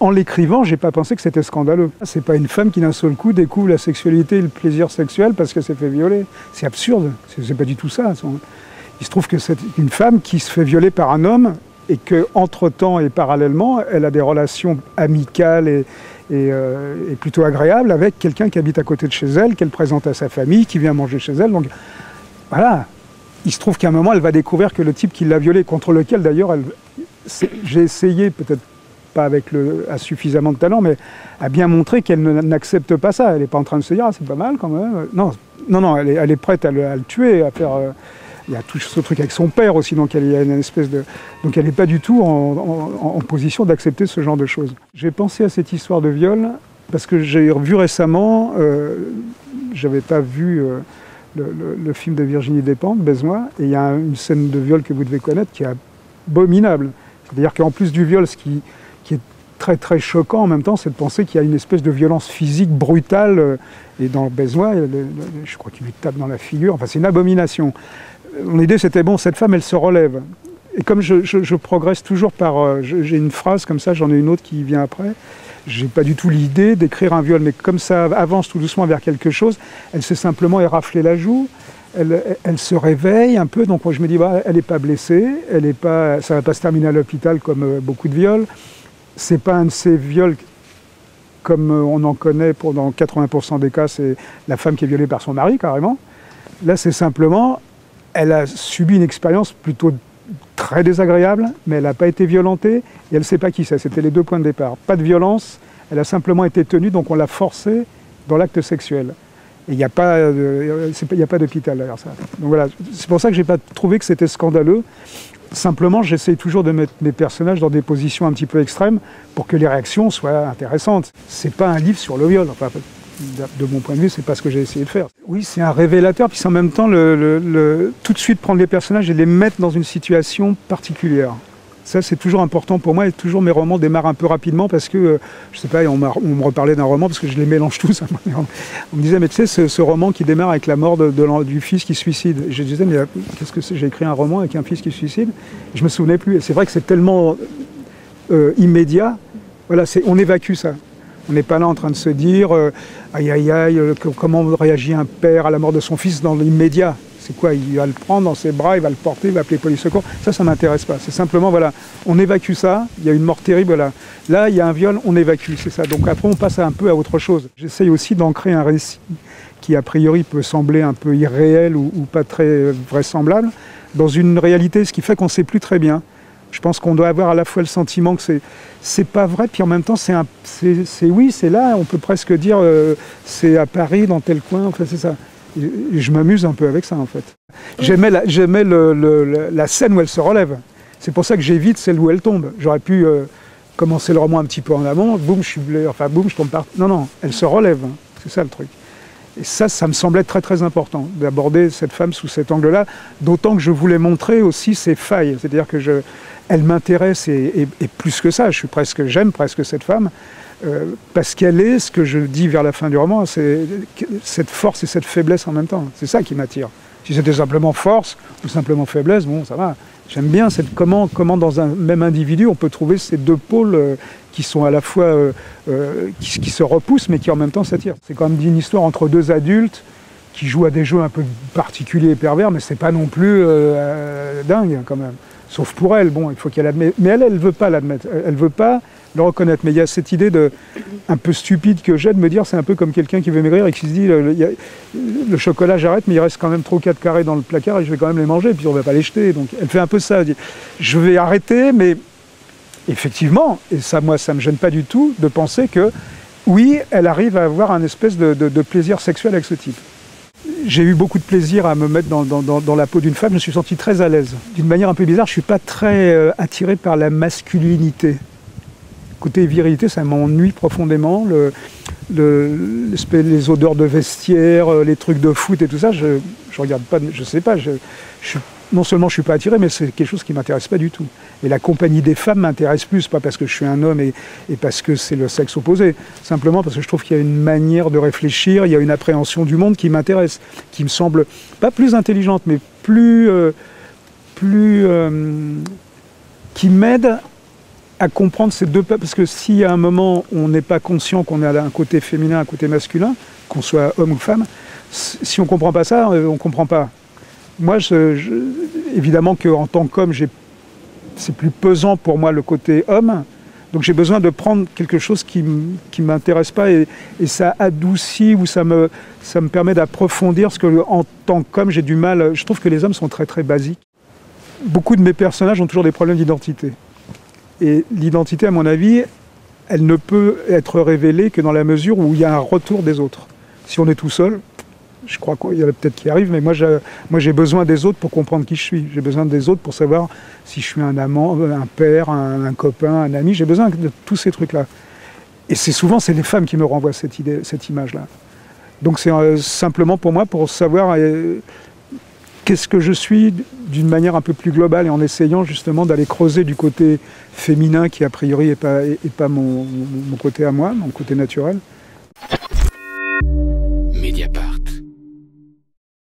en l'écrivant, j'ai pas pensé que c'était scandaleux. C'est pas une femme qui d'un seul coup découvre la sexualité et le plaisir sexuel parce qu'elle s'est fait violer. C'est absurde, c'est pas du tout ça. Il se trouve que c'est une femme qui se fait violer par un homme et qu'entre-temps et parallèlement, elle a des relations amicales et plutôt agréables avec quelqu'un qui habite à côté de chez elle, qu'elle présente à sa famille, qui vient manger chez elle. Donc voilà, il se trouve qu'à un moment, elle va découvrir que le type qui l'a violée, contre lequel d'ailleurs, j'ai essayé, peut-être pas à suffisamment de talent, mais à bien montrer qu'elle n'accepte pas ça. Elle n'est pas en train de se dire « ah, c'est pas mal quand même ». Non, elle est prête à le tuer, à faire... il y a tout ce truc avec son père aussi, donc il y a une espèce de... Donc elle n'est pas du tout en position d'accepter ce genre de choses. J'ai pensé à cette histoire de viol parce que j'ai vu récemment, j'avais pas vu le film de Virginie Despentes, Baise-moi, et il y a une scène de viol que vous devez connaître qui est abominable. C'est-à-dire qu'en plus du viol, ce qui est très très choquant en même temps, c'est de penser qu'il y a une espèce de violence physique brutale, et dans Baise-moi, je crois qu'il lui tape dans la figure, enfin c'est une abomination. Mon idée c'était bon, cette femme elle se relève. Et comme je progresse toujours par... j'ai une phrase comme ça, j'en ai une autre qui vient après. J'ai pas du tout l'idée d'écrire un viol, mais comme ça avance tout doucement vers quelque chose, elle s'est simplement éraflée la joue, elle se réveille un peu, donc moi je me dis, bah, elle n'est pas blessée, ça ne va pas se terminer à l'hôpital comme beaucoup de viols. C'est pas un de ces viols comme on en connaît dans 80% des cas, c'est la femme qui est violée par son mari carrément. Là c'est simplement, elle a subi une expérience plutôt très désagréable, mais elle n'a pas été violentée et elle ne sait pas qui c'est. C'était les deux points de départ. Pas de violence, elle a simplement été tenue, donc on l'a forcée dans l'acte sexuel. Et il n'y a pas d'hôpital derrière ça. Donc voilà, c'est pour ça que je n'ai pas trouvé que c'était scandaleux. Simplement, j'essaye toujours de mettre mes personnages dans des positions un petit peu extrêmes pour que les réactions soient intéressantes. C'est pas un livre sur le viol. Enfin, de mon point de vue, c'est pas ce que j'ai essayé de faire. Oui, c'est un révélateur, puis c'est en même temps tout de suite prendre les personnages et les mettre dans une situation particulière. Ça, c'est toujours important pour moi, et toujours mes romans démarrent un peu rapidement parce que, je sais pas, on me reparlait d'un roman parce que je les mélange tous. On me disait, mais tu sais, ce roman qui démarre avec la mort du fils qui se suicide. Et je disais, mais qu'est-ce que c'est? J'ai écrit un roman avec un fils qui se suicide. Et je me souvenais plus. Et c'est vrai que c'est tellement immédiat. Voilà, on évacue ça. On n'est pas là en train de se dire, aïe aïe aïe, comment réagit un père à la mort de son fils dans l'immédiat. C'est quoi? Il va le prendre dans ses bras, il va le porter, il va appeler police secours. Ça m'intéresse pas. C'est simplement, voilà, on évacue ça, il y a une mort terrible, voilà. Là, il y a un viol, on évacue, c'est ça. Donc après, on passe un peu à autre chose. J'essaye aussi d'ancrer un récit qui, a priori, peut sembler un peu irréel ou pas très vraisemblable, dans une réalité, ce qui fait qu'on ne sait plus très bien. Je pense qu'on doit avoir à la fois le sentiment que c'est pas vrai, puis en même temps, oui, c'est là, on peut presque dire, c'est à Paris, dans tel coin, enfin c'est ça. Et je m'amuse un peu avec ça, en fait. J'aimais la scène où elle se relève. C'est pour ça que j'évite celle où elle tombe. J'aurais pu commencer le roman un petit peu en amont, boum, je tombe par... Non, elle se relève, hein. C'est ça le truc. Et ça me semblait très très important, d'aborder cette femme sous cet angle-là, d'autant que je voulais montrer aussi ses failles. C'est-à-dire que elle m'intéresse, et plus que ça, j'aime presque cette femme, parce qu'elle est, ce que je dis vers la fin du roman, c'est cette force et cette faiblesse en même temps. C'est ça qui m'attire. Si c'était simplement force ou simplement faiblesse, bon, ça va. J'aime bien comment dans un même individu, on peut trouver ces deux pôles qui sont à la fois, qui se repoussent, mais qui en même temps s'attirent. C'est quand même une histoire entre deux adultes qui jouent à des jeux un peu particuliers et pervers, mais c'est pas non plus dingue quand même. Sauf pour elle, bon, il faut qu'elle admette. Mais elle veut pas l'admettre. Elle veut pas le reconnaître. Mais il y a cette idée un peu stupide que j'ai de me dire, c'est un peu comme quelqu'un qui veut maigrir et qui se dit, le chocolat j'arrête, mais il reste quand même 3 ou 4 carrés dans le placard et je vais quand même les manger, et puis on ne va pas les jeter. Donc elle fait un peu ça. Elle dit, je vais arrêter, mais effectivement, et ça, moi, ça ne me gêne pas du tout de penser que, oui, elle arrive à avoir un espèce de plaisir sexuel avec ce type. J'ai eu beaucoup de plaisir à me mettre dans la peau d'une femme, je me suis senti très à l'aise. D'une manière un peu bizarre, je ne suis pas très attiré par la masculinité. Côté virilité, ça m'ennuie profondément. Les odeurs de vestiaire, les trucs de foot et tout ça, je regarde pas, je sais pas. Non seulement je ne suis pas attiré, mais c'est quelque chose qui ne m'intéresse pas du tout. Et la compagnie des femmes m'intéresse plus, pas parce que je suis un homme et parce que c'est le sexe opposé, simplement parce que je trouve qu'il y a une manière de réfléchir, il y a une appréhension du monde qui m'intéresse, qui me semble pas plus intelligente, mais qui m'aide à comprendre ces deux... Parce que si à un moment, on n'est pas conscient qu'on a un côté féminin, un côté masculin, qu'on soit homme ou femme, si on ne comprend pas ça, on ne comprend pas. Moi, évidemment qu'en tant qu'homme, c'est plus pesant pour moi le côté homme, donc j'ai besoin de prendre quelque chose qui ne m'intéresse pas et ça adoucit ou ça me permet d'approfondir, parce qu'en tant qu'homme, j'ai du mal... Je trouve que les hommes sont très très basiques. Beaucoup de mes personnages ont toujours des problèmes d'identité. Et l'identité, à mon avis, elle ne peut être révélée que dans la mesure où il y a un retour des autres. Si on est tout seul, je crois qu'il y en a peut-être qui arrivent, mais moi j'ai besoin des autres pour comprendre qui je suis. J'ai besoin des autres pour savoir si je suis un amant, un père, un copain, un ami. J'ai besoin de tous ces trucs-là. Et souvent, c'est les femmes qui me renvoient cette image-là. Donc c'est simplement pour moi, pour savoir... qu'est-ce que je suis d'une manière un peu plus globale et en essayant justement d'aller creuser du côté féminin qui a priori n'est pas mon côté à moi, mon côté naturel.